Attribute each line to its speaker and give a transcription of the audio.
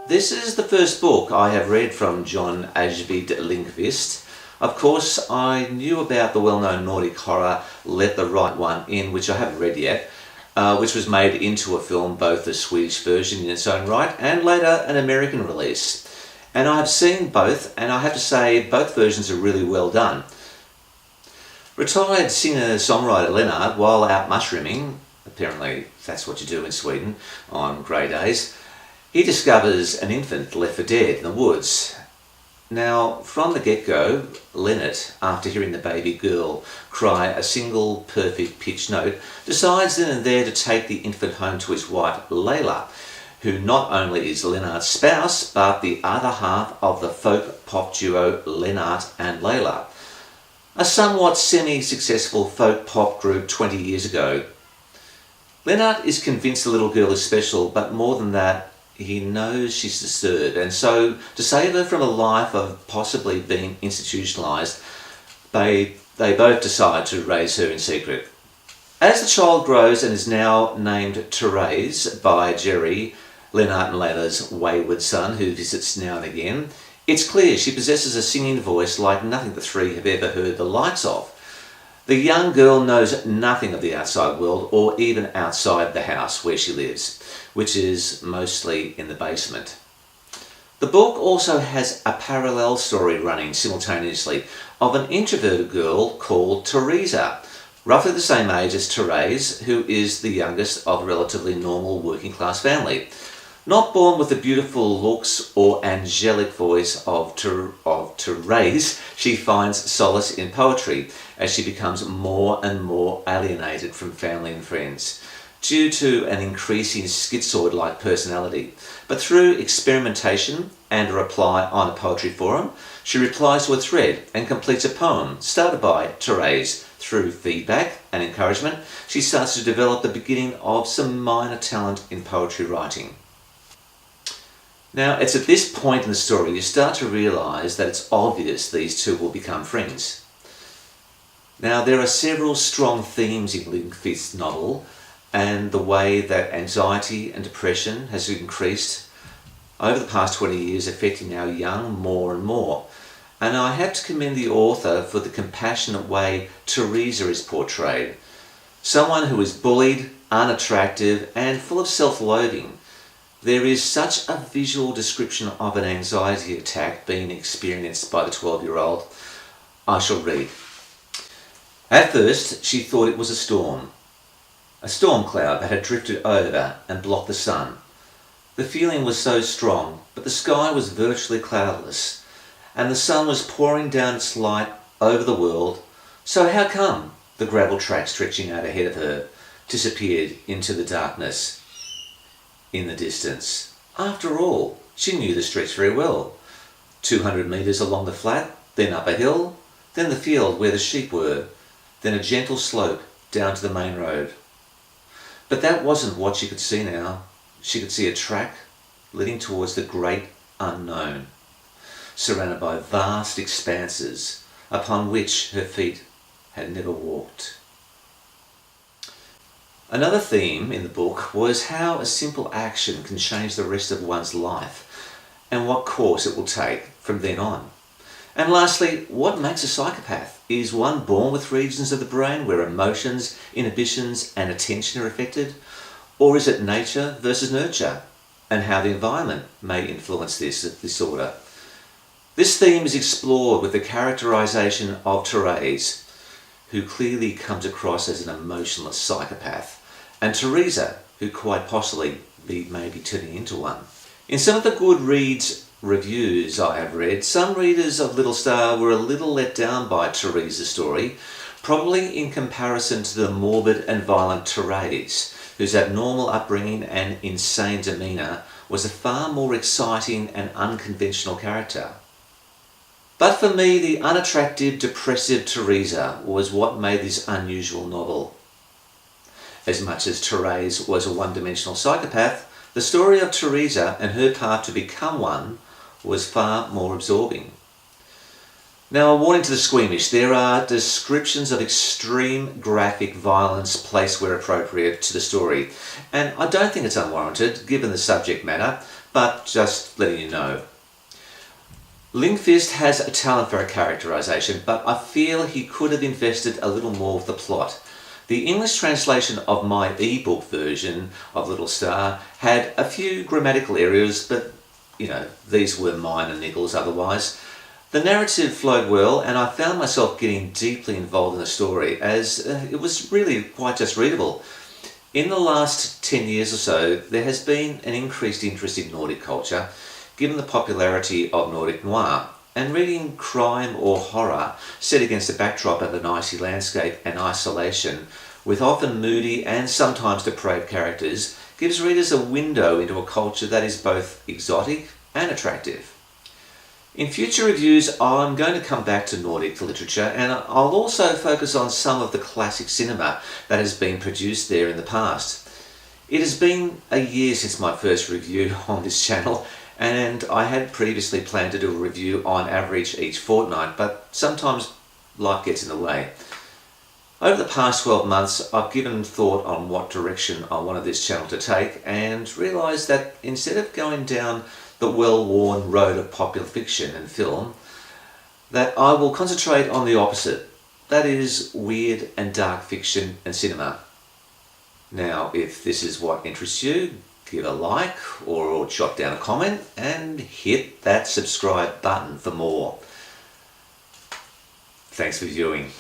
Speaker 1: This is the first book I have read from John Ajvide Lindqvist. Of course, I knew about the well-known Nordic horror Let the Right One In, which I haven't read yet, which was made into a film, both the Swedish version in its own right and later an American release. And I've seen both, and I have to say both versions are really well done. Retired singer-songwriter Lennart, while out mushrooming, apparently that's what you do in Sweden on grey days, he discovers an infant left for dead in the woods. Now, from the get-go, Lennart, after hearing the baby girl cry a single perfect pitch note, decides then and there to take the infant home to his wife Layla, who not only is Lennart's spouse, but the other half of the folk pop duo Lennart and Layla, a somewhat semi-successful folk pop group 20 years ago. Lennart is convinced the little girl is special, but more than that, he knows she's disturbed, and so to save her from a life of possibly being institutionalised, they both decide to raise her in secret. As the child grows and is now named Therese by Jerry, Lennart and Layla's wayward son, who visits now and again, it's clear she possesses a singing voice like nothing the three have ever heard the likes of. The young girl knows nothing of the outside world or even outside the house where she lives, which is mostly in the basement. The book also has a parallel story running simultaneously of an introverted girl called Teresa, roughly the same age as Therese, who is the youngest of a relatively normal working class family. Not born with the beautiful looks or angelic voice of Therese, she finds solace in poetry as she becomes more and more alienated from family and friends due to an increasing schizoid-like personality. But through experimentation and a reply on a poetry forum, she replies to a thread and completes a poem started by Therese. Through feedback and encouragement, she starts to develop the beginning of some minor talent in poetry writing. Now, it's at this point in the story you start to realise that it's obvious these two will become friends. Now, there are several strong themes in Lindqvist's novel, and the way that anxiety and depression has increased over the past 20 years, affecting our young more and more. And I have to commend the author for the compassionate way Teresa is portrayed. Someone who is bullied, unattractive, and full of self-loathing. There is such a visual description of an anxiety attack being experienced by the 12-year-old. I shall read. At first, she thought it was a storm cloud that had drifted over and blocked the sun. The feeling was so strong, but the sky was virtually cloudless, and the sun was pouring down its light over the world. So how come the gravel track stretching out ahead of her disappeared into the darkness in the distance? After all, she knew the stretch very well. 200 metres along the flat, then up a hill, then the field where the sheep were, then a gentle slope down to the main road. But that wasn't what she could see now. She could see a track leading towards the great unknown, surrounded by vast expanses upon which her feet had never walked. Another theme in the book was how a simple action can change the rest of one's life and what course it will take from then on. And lastly, what makes a psychopath? Is one born with regions of the brain where emotions, inhibitions and attention are affected? Or is it nature versus nurture, and how the environment may influence this disorder? This theme is explored with the characterisation of Therese, who clearly comes across as an emotionless psychopath, and Teresa, who quite possibly may be turning into one. In some of the Goodreads reviews I have read, some readers of Little Star were a little let down by Teresa's story, probably in comparison to the morbid and violent Therese, whose abnormal upbringing and insane demeanour was a far more exciting and unconventional character. But for me, the unattractive, depressive Teresa was what made this unusual novel. As much as Therese was a one-dimensional psychopath, the story of Teresa and her path to become one was far more absorbing. Now, a warning to the squeamish, there are descriptions of extreme graphic violence placed where appropriate to the story, and I don't think it's unwarranted given the subject matter, but just letting you know. Lindqvist has a talent for a characterisation, but I feel he could have invested a little more with the plot. The English translation of my ebook version of Little Star had a few grammatical errors, but these were minor niggles otherwise. The narrative flowed well, and I found myself getting deeply involved in the story, as it was really quite just readable. In the last 10 years or so, there has been an increased interest in Nordic culture, given the popularity of Nordic noir, and reading crime or horror set against a backdrop of an icy landscape and isolation, with often moody and sometimes depraved characters, gives readers a window into a culture that is both exotic and attractive. In future reviews, I'm going to come back to Nordic literature, and I'll also focus on some of the classic cinema that has been produced there in the past. It has been a year since my first review on this channel, and I had previously planned to do a review on average each fortnight, but sometimes life gets in the way. Over the past 12 months, I've given thought on what direction I wanted this channel to take, and realised that instead of going down the well-worn road of popular fiction and film, that I will concentrate on the opposite, that is, weird and dark fiction and cinema. Now, if this is what interests you, give a like or jot down a comment and hit that subscribe button for more. Thanks for viewing.